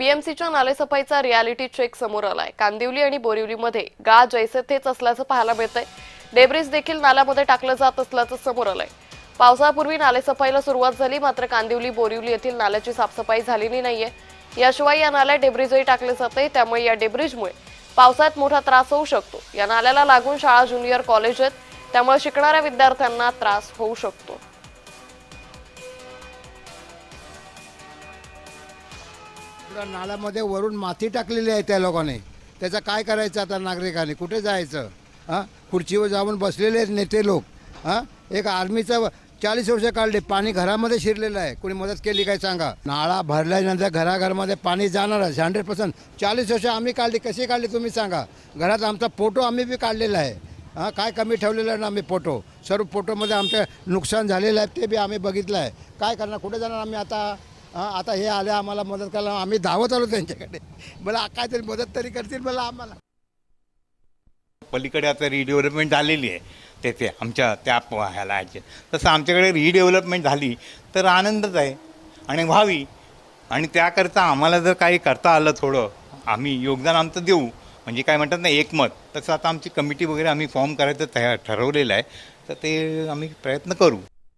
बीएमसीच्या नालेसफाईचा reality check समोर आलाय। कांदिवली आणि बोरिवलीमध्ये गाळ जैसे तेच असल्याचं पाहायला मिळतंय। डेब्रिस देखील नाल्यामध्ये टाकलं जात असल्याचं समोर आलंय। पावसापूर्वी नालेसफाईला सुरुवात झाली, मात्र कांदिवली बोरिवली येथील नाल्याची साफसफाई झालेली नाहीये। याशिवाय या नाल्यात डेब्रिसही टाकले जाते, त्यामुळे या डेब्रिसमुळे पावसात मोठा त्रास होऊ शकतो। या नाल्याला लागून शाळा, ज्युनियर कॉलेज आहेत, त्यामुळे शिकणाऱ्या विद्यार्थ्यांना त्रास होऊ शकतो। नाल्यामध्ये वरून माती टाकलेली आहे त्या लोकांनी। त्याचं काय करायचं आता नागरिकांनी? कुठे जायचं? हां, खुर्चीवर जाऊन बसलेले आहेत नेते लोक। हां, एक आर्मीचं 40 वर्ष काढले, पाणी घरामध्ये शिरलेलं आहे। कोणी मदत केली काय सांगा? नाळा भरल्यानंतर घराघरामध्ये पाणी जाणारच 100%। 40 वर्ष आम्ही काढली, कशी काढली तुम्ही सांगा? घरात आमचा फोटो आम्ही बी काढलेला आहे। हां, काय कमी ठेवलेलं आहे ना आम्ही फोटो? सर्व फोटोमध्ये आमचं नुकसान झालेलं आहे, ते बी आम्ही बघितलं आहे। काय करणार? कुठे जाणार आम्ही आता? आता हे आले आम्हाला मदत करायला, आम्ही धावत आलो त्यांच्याकडे। मला काहीतरी मदत तरी करतील मला आम्हाला। पलीकडे आता रिडेव्हलपमेंट झालेली आहे तेथे आमच्या त्या ह्याला आहे, तसं आमच्याकडे रिडेव्हलपमेंट झाली तर आनंदच आहे आणि व्हावी। आणि त्याकरता आम्हाला जर काही करता आलं थोडं, आम्ही योगदान आमचं देऊ, म्हणजे काय म्हणतात ना एकमत, तसं आता आमची कमिटी वगैरे आम्ही फॉर्म करायचं ठरवलेलं आहे, तर ते आम्ही प्रयत्न करू।